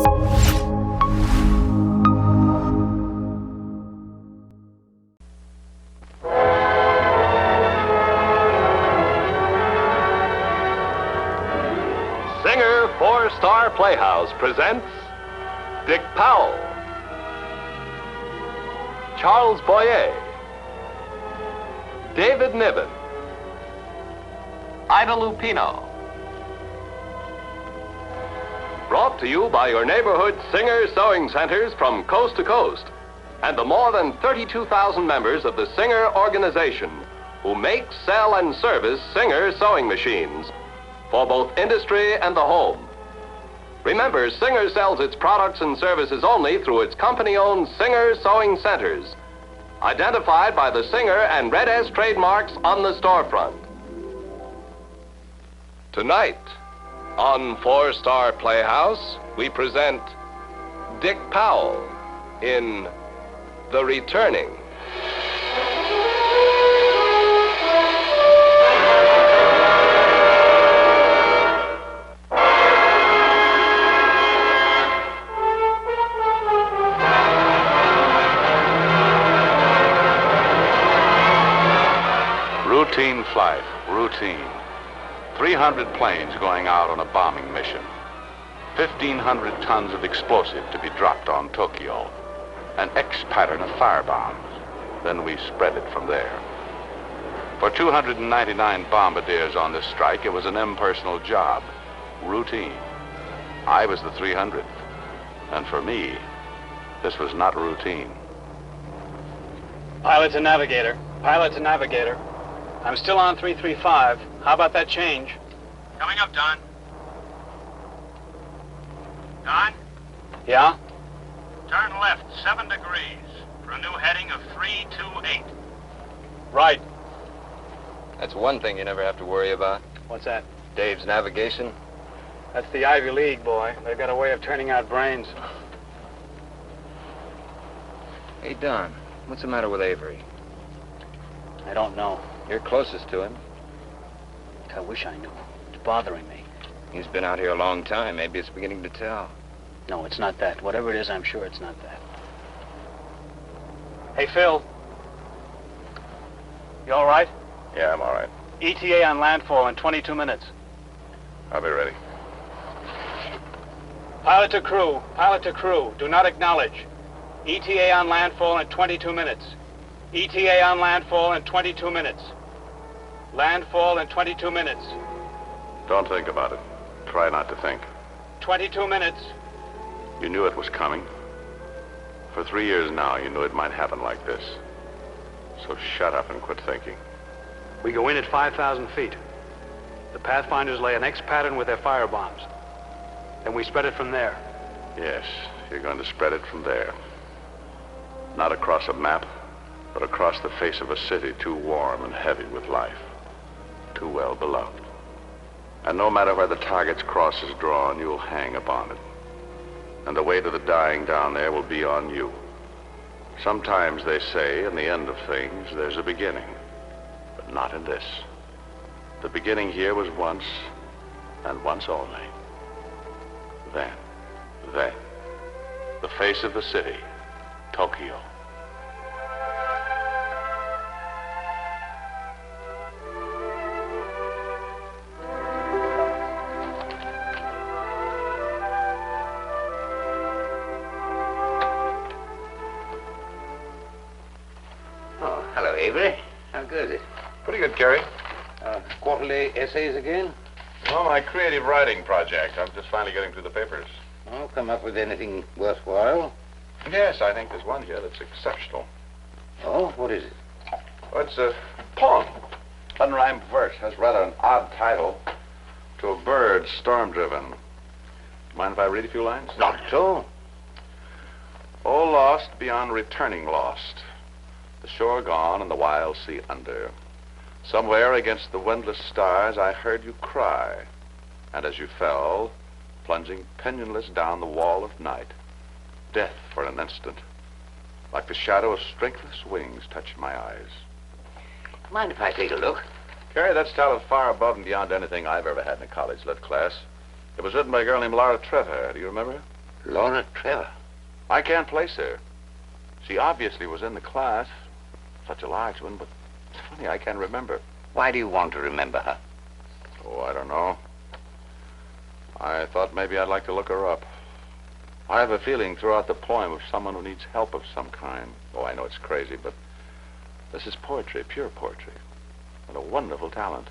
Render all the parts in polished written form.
Singer for Star Playhouse presents Dick Powell, Charles Boyer, David Niven, Ida Lupino. Brought to you by your neighborhood Singer sewing centers from coast to coast and the more than 32,000 members of the Singer organization who make, sell, and service Singer sewing machines for both industry and the home. Remember, Singer sells its products and services only through its company-owned Singer sewing centers, identified by the Singer and Red S trademarks on the storefront. Tonight, on 4-Star Playhouse, we present Dick Powell in The Returning. Routine flight, routine. 300 planes going out on a bombing mission. 1,500 tons of explosive to be dropped on Tokyo. An X pattern of firebombs. Then we spread it from there. For 299 bombardiers on this strike, it was an impersonal job. Routine. I was the 300th. And for me, this was not routine. Pilot to navigator. Pilot to navigator. I'm still on 335. How about that change? Coming up, Don. Don? Yeah? Turn left 7 degrees for a new heading of 328. Right. That's one thing you never have to worry about. What's that? Dave's navigation. That's the Ivy League, boy. They've got a way of turning out brains. Hey, Don, what's the matter with Avery? I don't know. You're closest to him. I wish I knew. It's bothering me. He's been out here a long time. Maybe it's beginning to tell. No, it's not that. Whatever it is, I'm sure it's not that. Hey, Phil. You all right? Yeah, I'm all right. ETA on landfall in 22 minutes. I'll be ready. Pilot to crew. Pilot to crew. Do not acknowledge. ETA on landfall in 22 minutes. ETA on landfall in 22 minutes. Landfall in 22 minutes. Don't think about it. Try not to think. 22 minutes. You knew it was coming. For 3 years now, you knew it might happen like this. So shut up and quit thinking. We go in at 5,000 feet. The Pathfinders lay an X pattern with their firebombs. Then we spread it from there. Yes, you're going to spread it from there. Not across a map, but across the face of a city too warm and heavy with life. Too well beloved. And no matter where the target's cross is drawn, you'll hang upon it. And the way to the dying down there will be on you. Sometimes they say, in the end of things, there's a beginning. But not in this. The beginning here was once, and once only. Then, the face of the city, Tokyo. Hello, Avery. How good is it? Pretty good, Kerry. Quarterly essays again? Well, my creative writing project. I'm just finally getting through the papers. Oh, come up with anything worthwhile? Yes, I think there's one here that's exceptional. Oh, what is it? Well, it's a poem. Unrhymed verse. Has rather an odd title. To a bird storm-driven. Mind if I read a few lines? Not at all. Oh, lost beyond returning lost. The shore gone and the wild sea under. Somewhere against the windless stars I heard you cry. And as you fell, plunging penionless down the wall of night, death for an instant, like the shadow of strengthless wings, touched my eyes. Mind if I take a look? Carrie, that's talent far above and beyond anything I've ever had in a college lit class. It was written by a girl named Laura Trevor. Do you remember her? Laura Trevor. I can't place her. She obviously was in the class. Such a large one, but it's funny, I can't remember. Why do you want to remember her? Oh, I don't know. I thought maybe I'd like to look her up. I have a feeling throughout the poem of someone who needs help of some kind. Oh, I know it's crazy, but this is poetry, pure poetry, and a wonderful talent.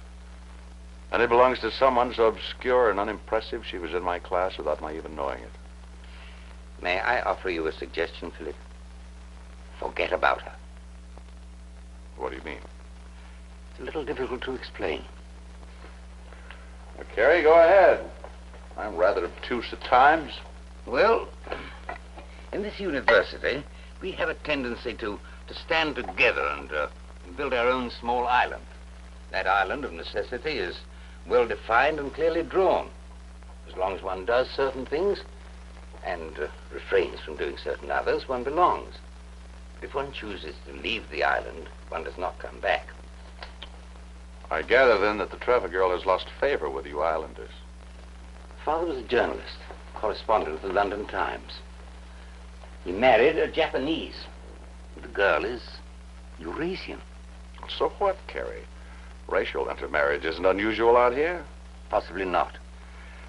And it belongs to someone so obscure and unimpressive she was in my class without my even knowing it. May I offer you a suggestion, Philip? Forget about her. What do you mean? It's a little difficult to explain. Well, Carrie, go ahead. I'm rather obtuse at times. Well, in this university, we have a tendency to stand together and build our own small island. That island of necessity is well defined and clearly drawn. As long as one does certain things and refrains from doing certain others, one belongs. But if one chooses to leave the island, one does not come back. I gather, then, that the Trevor girl has lost favor with you islanders. Father was a journalist, correspondent of the London Times. He married a Japanese. The girl is Eurasian. So what, Carrie? Racial intermarriage isn't unusual out here. Possibly not.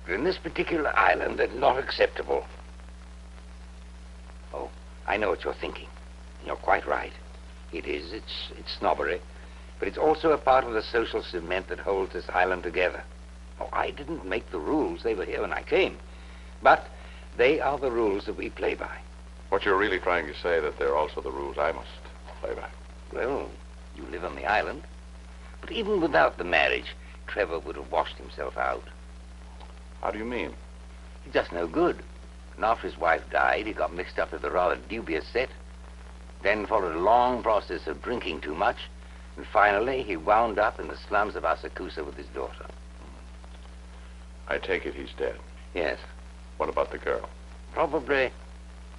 But in this particular island, it's not acceptable. Oh, I know what you're thinking. You're quite right. It is. It's snobbery. But it's also a part of the social cement that holds this island together. Oh, I didn't make the rules. They were here when I came. But they are the rules that we play by. What you're really trying to say, that they're also the rules I must play by. Well, you live on the island. But even without the marriage, Trevor would have washed himself out. How do you mean? He's just no good. And after his wife died, he got mixed up with a rather dubious set. Then followed a long process of drinking too much. And finally, he wound up in the slums of Asakusa with his daughter. I take it he's dead. Yes. What about the girl? Probably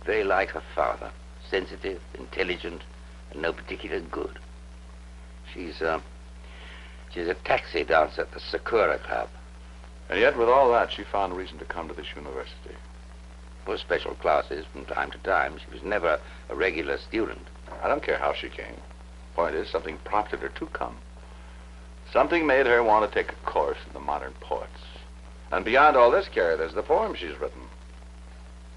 very like her father. Sensitive, intelligent, and no particular good. She's a taxi dancer at the Sakura Club. And yet, with all that, she found reason to come to this university. For special classes from time to time. She was never a regular student. I don't care how she came. Point is, something prompted her to come. Something made her want to take a course in the modern poets. And beyond all this, Carrie, there's the poem she's written.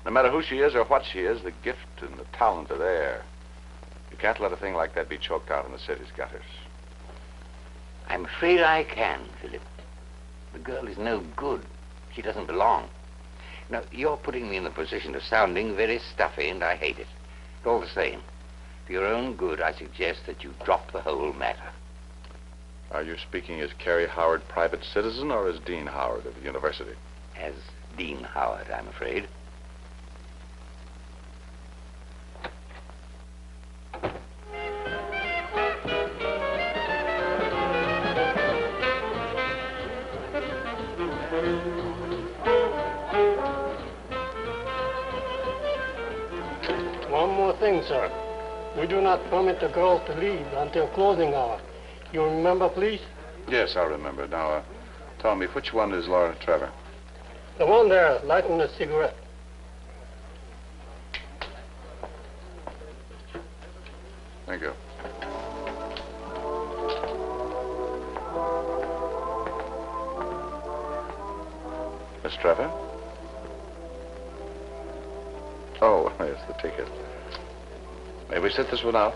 No matter who she is or what she is, the gift and the talent are there. You can't let a thing like that be choked out in the city's gutters. I'm afraid I can, Philip. The girl is no good. She doesn't belong. Now, you're putting me in the position of sounding very stuffy, and I hate it. But all the same, for your own good, I suggest that you drop the whole matter. Are you speaking as Carrie Howard, private citizen, or as Dean Howard of the university? As Dean Howard, I'm afraid. One more thing, sir. We do not permit the girls to leave until closing hour. You remember, please? Yes, I remember. Now, tell me, which one is Laura Trevor? The one there, lighting a cigarette. Thank you. Miss Trevor? Oh, yes, the ticket. May we sit this one out?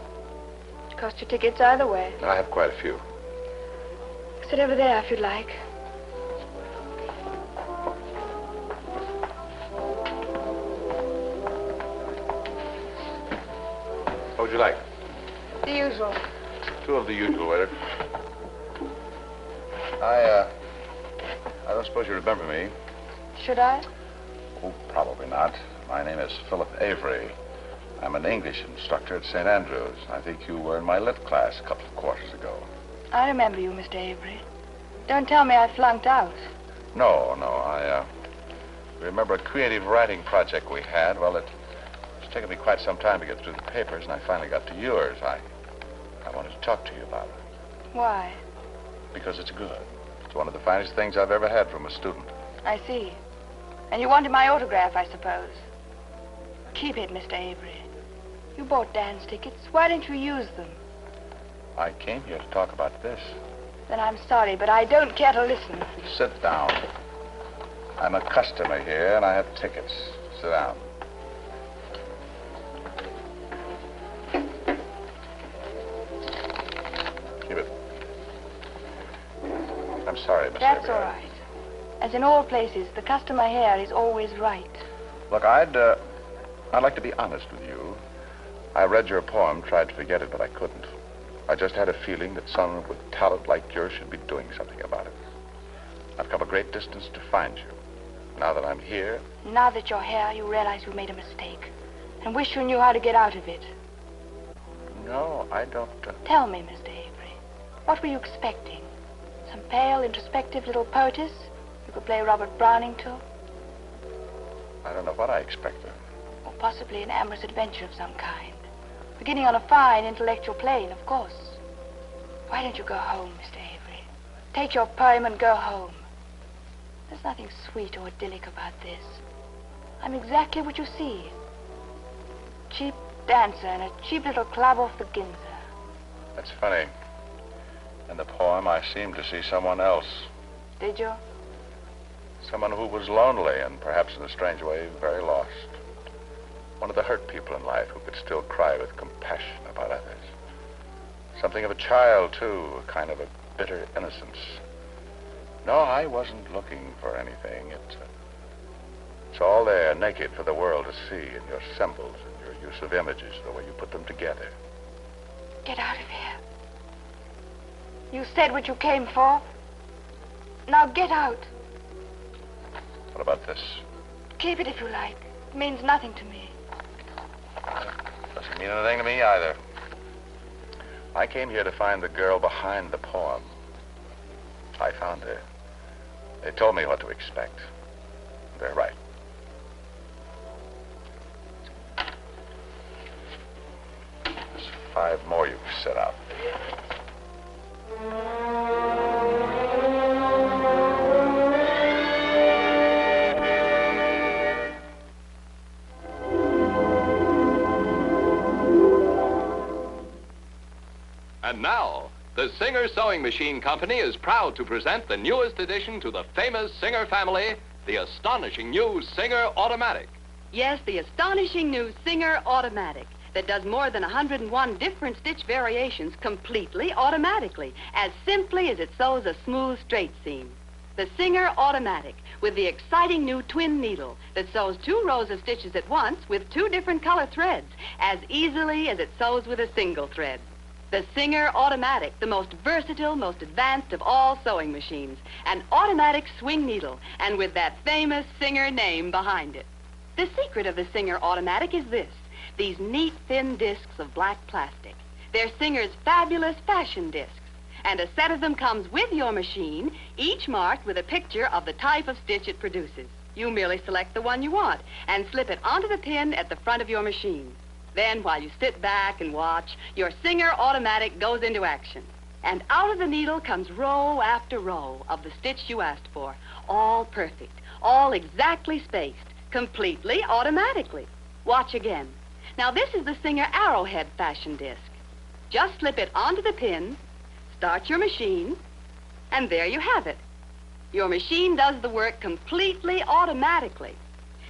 Cost your tickets either way. I have quite a few. Sit over there if you'd like. What would you like? The usual. Two of the usual, waiter. I don't suppose you remember me. Should I? Oh, probably not. My name is Philip Avery. I'm an English instructor at St. Andrews. I think you were in my lit class a couple of quarters ago. I remember you, Mr. Avery. Don't tell me I flunked out. No. I remember a creative writing project we had. Well, it's taken me quite some time to get through the papers, and I finally got to yours. I wanted to talk to you about it. Why? Because it's good. It's one of the finest things I've ever had from a student. I see. And you wanted my autograph, I suppose. Keep it, Mr. Avery. You bought dance tickets. Why don't you use them? I came here to talk about this. Then I'm sorry, but I don't care to listen. Sit down. I'm a customer here, and I have tickets. Sit down. Keep it. I'm sorry, Miss That's Avery. all right. As in all places, the customer here is always right. Look, I'd like to be honest with you. I read your poem, tried to forget it, but I couldn't. I just had a feeling that someone with talent like yours should be doing something about it. I've come a great distance to find you. Now that I'm here... Now that you're here, you realize you made a mistake and wish you knew how to get out of it. No, I don't... Tell me, Mr. Avery, what were you expecting? Some pale, introspective little poetess you could play Robert Browning to? I don't know what I expected. Or possibly an amorous adventure of some kind. Beginning on a fine intellectual plane, of course. Why don't you go home, Mr. Avery? Take your poem and go home. There's nothing sweet or idyllic about this. I'm exactly what you see. Cheap dancer in a cheap little club off the Ginza. That's funny. In the poem, I seemed to see someone else. Did you? Someone who was lonely and perhaps in a strange way very lost. One of the hurt people in life who could still cry with compassion about others. Something of a child, too, a kind of a bitter innocence. No, I wasn't looking for anything. It's all there, naked for the world to see in your symbols and your use of images, the way you put them together. Get out of here. You said what you came for. Now get out. What about this? Keep it if you like. It means nothing to me. Doesn't mean anything to me either. I came here to find the girl behind the poem. I found her. They told me what to expect. They're right. There's 5 more you can set out. And now, the Singer Sewing Machine Company is proud to present the newest addition to the famous Singer family, the astonishing new Singer Automatic. Yes, the astonishing new Singer Automatic that does more than 101 different stitch variations completely automatically, as simply as it sews a smooth straight seam. The Singer Automatic, with the exciting new twin needle that sews 2 rows of stitches at once with 2 different color threads, as easily as it sews with a single thread. The Singer Automatic, the most versatile, most advanced of all sewing machines. An automatic swing needle, and with that famous Singer name behind it. The secret of the Singer Automatic is this: these neat, thin discs of black plastic. They're Singer's fabulous fashion discs. And a set of them comes with your machine, each marked with a picture of the type of stitch it produces. You merely select the one you want and slip it onto the pin at the front of your machine. Then, while you sit back and watch, your Singer Automatic goes into action. And out of the needle comes row after row of the stitch you asked for. All perfect, all exactly spaced, completely automatically. Watch again. Now, this is the Singer Arrowhead fashion disc. Just slip it onto the pin, start your machine, and there you have it. Your machine does the work completely automatically.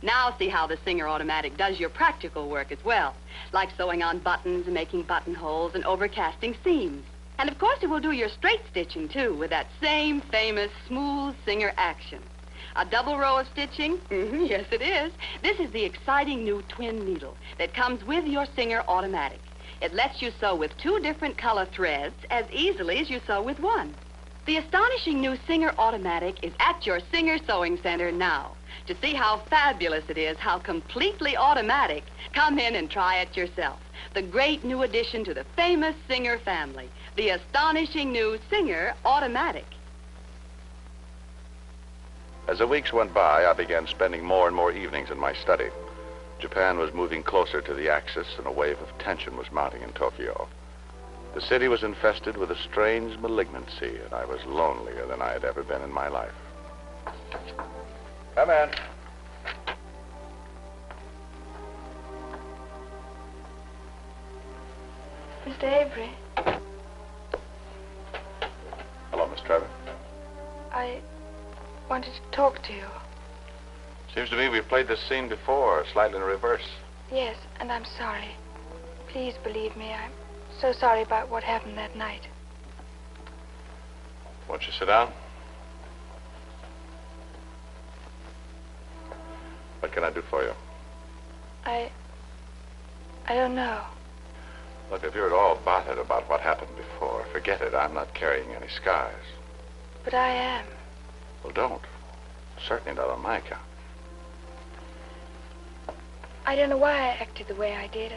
Now see how the Singer Automatic does your practical work as well, like sewing on buttons and making buttonholes and overcasting seams. And of course it will do your straight stitching too, with that same famous smooth Singer action. A double row of stitching? Yes it is. This is the exciting new twin needle that comes with your Singer Automatic. It lets you sew with 2 different color threads as easily as you sew with 1. The astonishing new Singer Automatic is at your Singer Sewing Center now. To see how fabulous it is, how completely automatic, come in and try it yourself. The great new addition to the famous Singer family, the astonishing new Singer Automatic. As the weeks went by, I began spending more and more evenings in my study. Japan was moving closer to the Axis, and a wave of tension was mounting in Tokyo. The city was infested with a strange malignancy, and I was lonelier than I had ever been in my life. Come in. Mr. Avery, Hello, Miss Trevor. I wanted to talk to you. Seems to me we've played this scene before, slightly in reverse. Yes, and I'm sorry. Please believe me, I'm so sorry about what happened that night. Won't you sit down? What can I do for you? I don't know. Look, if you're at all bothered about what happened before, forget it. I'm not carrying any scars. But I am. Well, don't. Certainly not on my account. I don't know why I acted the way I did.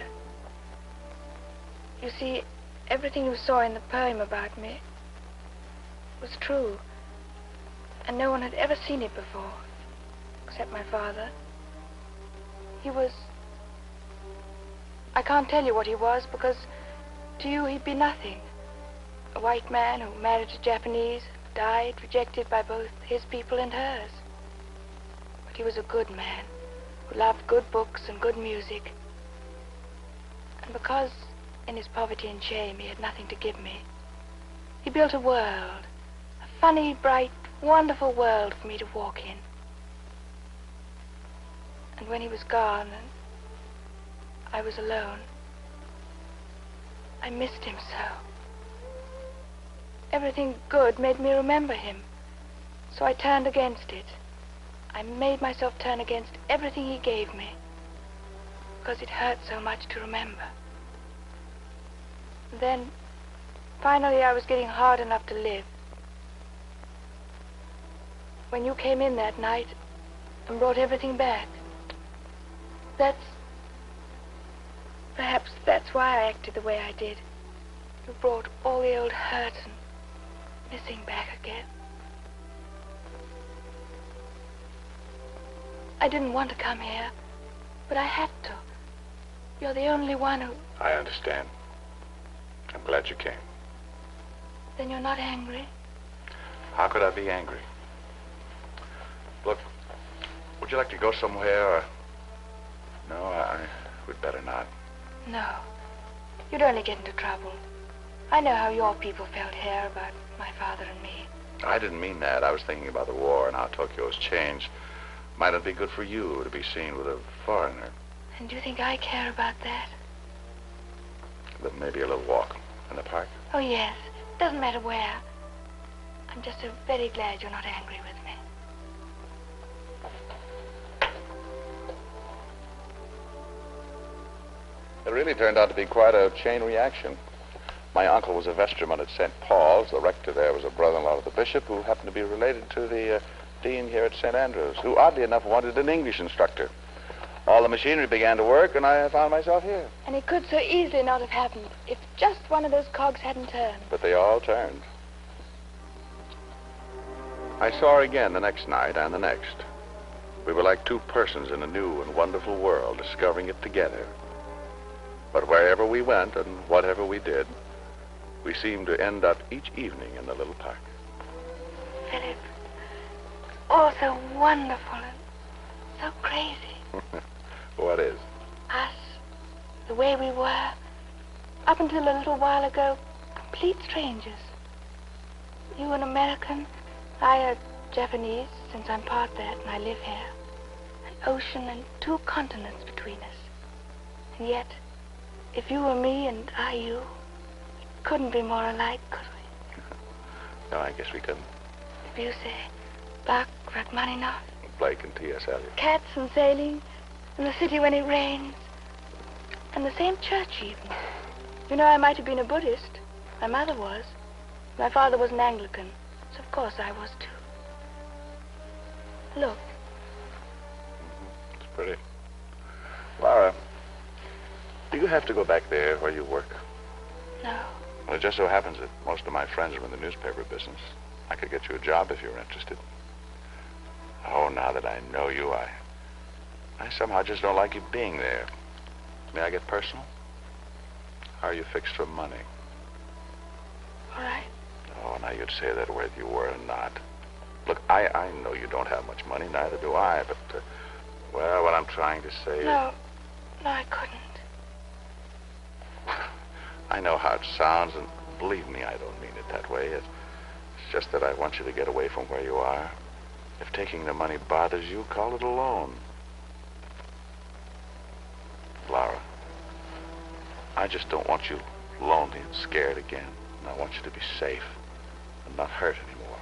You see, everything you saw in the poem about me was true. And no one had ever seen it before, except my father. He was... I can't tell you what he was, because to you he'd be nothing. A white man who married a Japanese, died, rejected by both his people and hers. But he was a good man, who loved good books and good music. And because in his poverty and shame he had nothing to give me, he built a world, a funny, bright, wonderful world for me to walk in. And when he was gone and I was alone, I missed him so. Everything good made me remember him, so I turned against it. I made myself turn against everything he gave me, because it hurt so much to remember. Then, finally, I was getting hard enough to live. When you came in that night and brought everything back, perhaps that's why I acted the way I did. You brought all the old hurt and missing back again. I didn't want to come here, but I had to. You're the only one who... I understand. I'm glad you came. Then you're not angry? How could I be angry? Look, would you like to go somewhere, or... No, we'd better not. No. You'd only get into trouble. I know how your people felt here about my father and me. I didn't mean that. I was thinking about the war and how Tokyo has changed. Might not be good for you to be seen with a foreigner. And do you think I care about that? But maybe a little walk in the park. Oh, yes. Doesn't matter where. I'm just so very glad you're not angry with me. It really turned out to be quite a chain reaction. My uncle was a vestryman at St. Paul's. The rector there was a brother-in-law of the bishop who happened to be related to the dean here at St. Andrews, who oddly enough wanted an English instructor. All the machinery began to work, and I found myself here. And it could so easily not have happened if just one of those cogs hadn't turned. But they all turned. I saw her again the next night and the next. We were like two persons in a new and wonderful world, discovering it together. But wherever we went and whatever we did, we seemed to end up each evening in the little park. Philip, all so wonderful and so crazy. What is? Us, the way we were, up until a little while ago, complete strangers. You an American, I a Japanese, since I'm part that and I live here. An ocean and two continents between us. And yet, if you were me and I you, we couldn't be more alike, could we? No, I guess we couldn't. If you say Bach, Rachmaninoff, Blake and T.S. Eliot. cats and sailing, and the city when it rains, and the same church even. You know, I might have been a Buddhist. My mother was. My father was an Anglican, so of course I was too. Look. It's pretty. Laura, do you have to go back there where you work? No. Well, it just so happens that most of my friends are in the newspaper business. I could get you a job if you were interested. Oh, now that I know you, I somehow just don't like you being there. May I get personal? How are you fixed for money? All right. Oh, now you'd say that whether you were or not. Look, I know you don't have much money, neither do I, but, well, what I'm trying to say is... No, I couldn't. I know how it sounds, and believe me, I don't mean it that way. It's just that I want you to get away from where you are. If taking the money bothers you, call it a loan. Laura, I just don't want you lonely and scared again. And I want you to be safe and not hurt anymore.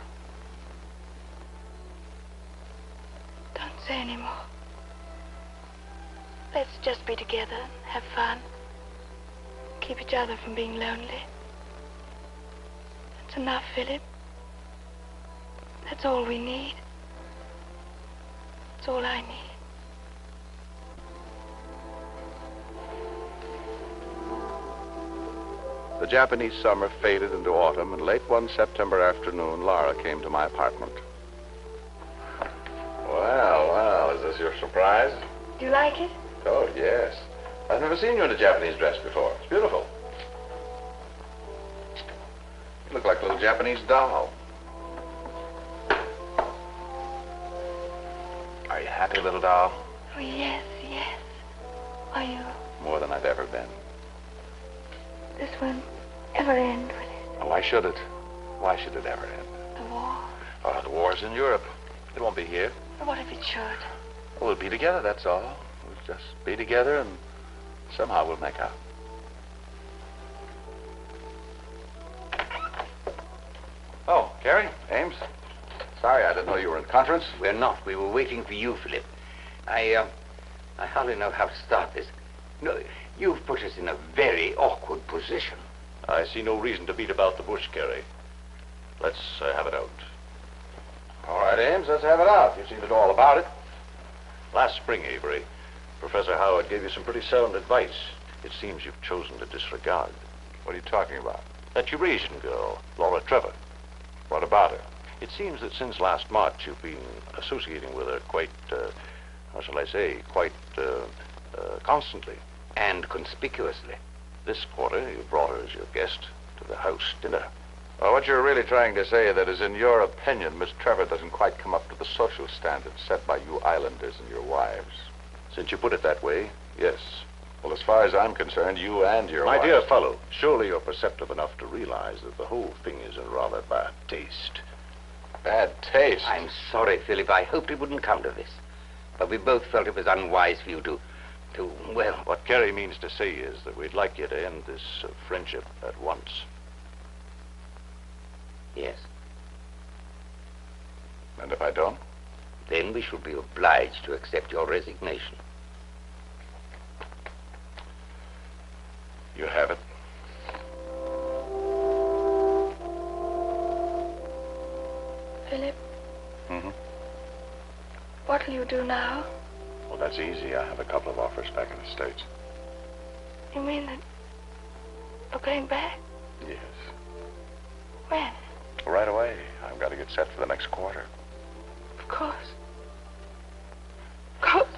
Don't say any more. Let's just be together and have fun. Keep each other from being lonely. That's enough, Philip. That's all we need. That's all I need. The Japanese summer faded into autumn, and late one September afternoon, Laura came to my apartment. Well, is this your surprise? Do you like it? Oh, yes. I've never seen you in a Japanese dress before. It's beautiful. You look like a little Japanese doll. Are you happy, little doll? Oh, yes, yes. Are you? More than I've ever been. This won't ever end, will it? Oh, why should it? Why should it ever end? The war? Oh, the war's in Europe. It won't be here. But what if it should? Well, we'll be together, that's all. We'll just be together, and somehow we'll make out. Oh, Carrie, Ames. Sorry, I didn't know you were in conference. We're not. We were waiting for you, Philip. I hardly know how to start this. No, you've put us in a very awkward position. I see no reason to beat about the bush, Carrie. Let's have it out. All right, Ames, let's have it out. You seem to know all about it. Last spring, Avery, Professor Howard gave you some pretty sound advice. It seems you've chosen to disregard. What are you talking about? That Eurasian girl, Laura Trevor. What about her? It seems that since last March, you've been associating with her quite, how shall I say, quite constantly. And conspicuously. This quarter, you brought her as your guest to the house dinner. Well, what you're really trying to say that is, in your opinion, Miss Trevor doesn't quite come up to the social standards set by you islanders and your wives. Since you put it that way, yes. Well, as far as I'm concerned, you and your wife... My dear fellow, surely you're perceptive enough to realize that the whole thing is in rather bad taste. Bad taste? I'm sorry, Philip. I hoped it wouldn't come to this. But we both felt it was unwise for you to, well... What Carrie means to say is that we'd like you to end this friendship at once. Yes. And if I don't? Then we shall be obliged to accept your resignation. You have it. Philip? Mm-hmm. What'll you do now? Well, that's easy. I have a couple of offers back in the States. You mean that you're going back? Yes. When? Right away. I've got to get set for the next quarter. Of course. Of course.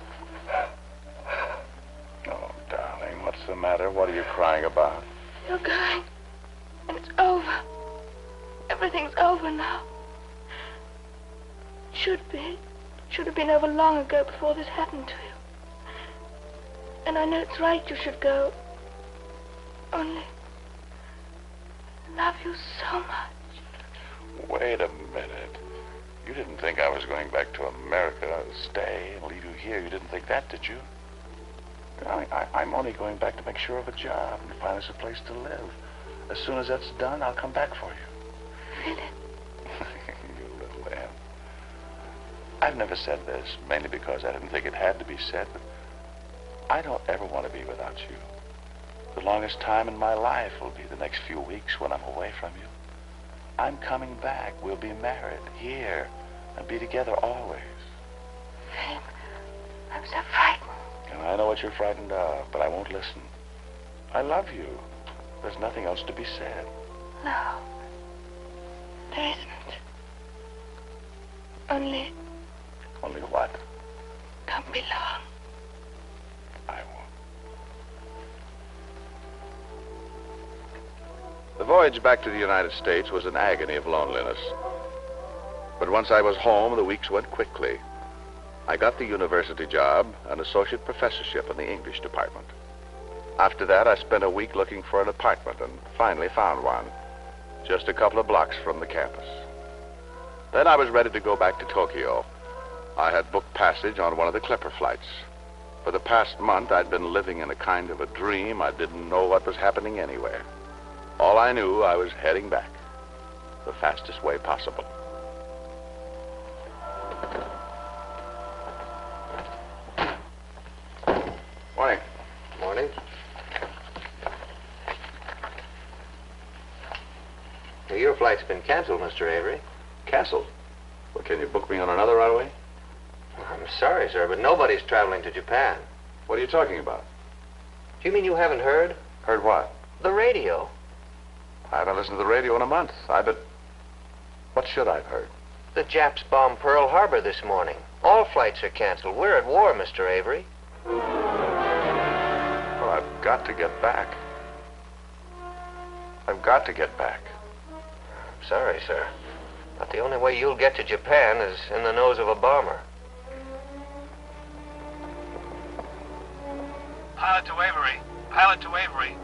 Oh, darling, what's the matter? What are you crying about? You're going. And it's over. Everything's over now. It should be. It should have been over long ago before this happened to you. And I know it's right you should go. Only... I love you so much. Wait a minute. You didn't think I was going back to America to stay and leave you here. You didn't think that, did you? I'm only going back to make sure of a job and find us a place to live. As soon as that's done, I'll come back for you. Philip. You little lamb. I've never said this, mainly because I didn't think it had to be said, but I don't ever want to be without you. The longest time in my life will be the next few weeks when I'm away from you. I'm coming back. We'll be married here and be together always. Philip, I'm so frightened. And I know what you're frightened of, but I won't listen. I love you. There's nothing else to be said. No, there isn't. Only... Only what? Don't be long. I won't. The voyage back to the United States was an agony of loneliness. But once I was home, the weeks went quickly. I got the university job, an associate professorship in the English department. After that, I spent a week looking for an apartment and finally found one, just a couple of blocks from the campus. Then I was ready to go back to Tokyo. I had booked passage on one of the Clipper flights. For the past month, I'd been living in a kind of a dream. I didn't know what was happening anywhere. All I knew, I was heading back the fastest way possible. Morning. Morning. Well, your flight's been canceled, Mr. Avery. Canceled? Well, can you book me on another runway? I'm sorry, sir, but nobody's traveling to Japan. What are you talking about? Do you mean you haven't heard? Heard what? The radio. I haven't listened to the radio in a month. What should I have heard? The Japs bombed Pearl Harbor this morning. All flights are canceled. We're at war, Mr. Avery. Well, I've got to get back. I've got to get back. I'm sorry, sir. But the only way you'll get to Japan is in the nose of a bomber. Pilot to Avery. Pilot to Avery.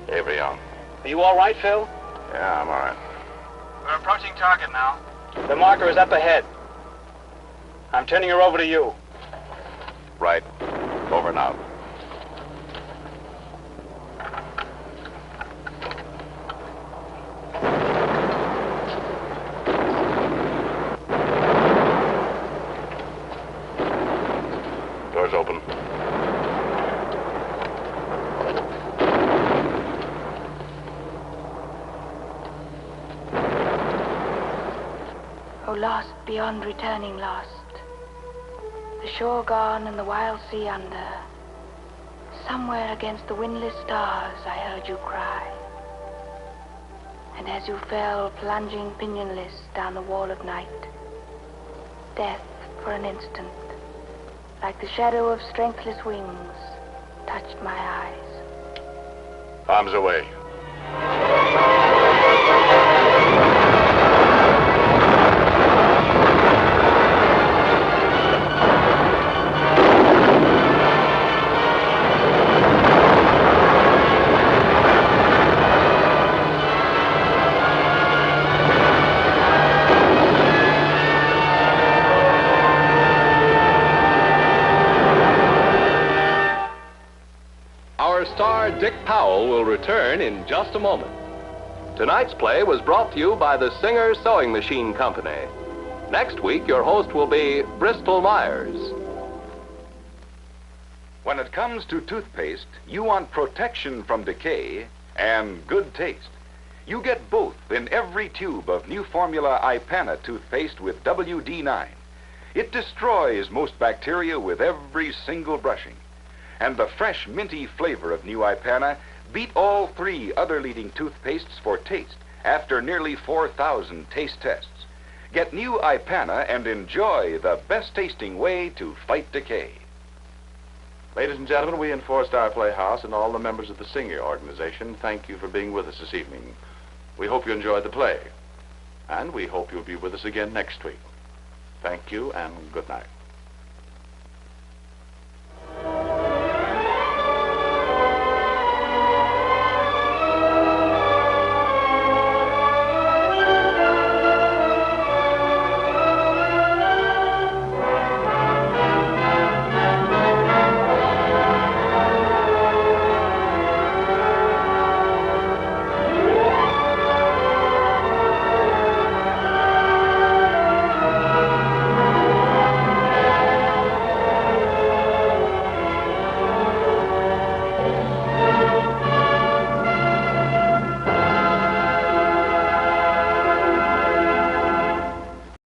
Avery on. Are you all right, Phil? Yeah, I'm all right. We're approaching target now. The marker is up ahead. I'm turning her over to you. Right. Over and out. Doors open. Oh, lost beyond returning, lost. The shore gone and the wild sea under. Somewhere against the windless stars I heard you cry. And as you fell plunging pinionless down the wall of night, death for an instant, like the shadow of strengthless wings, touched my eyes. Bombs away. Star Dick Powell will return in just a moment. Tonight's play was brought to you by the Singer Sewing Machine Company. Next week, your host will be Bristol Myers. When it comes to toothpaste, you want protection from decay and good taste. You get both in every tube of new formula Ipana toothpaste with WD-9. It destroys most bacteria with every single brushing. And the fresh, minty flavor of new Ipana beat all three other leading toothpastes for taste after nearly 4,000 taste tests. Get new Ipana and enjoy the best-tasting way to fight decay. Ladies and gentlemen, we in Star Playhouse and all the members of the Singer organization thank you for being with us this evening. We hope you enjoyed the play. And we hope you'll be with us again next week. Thank you and good night.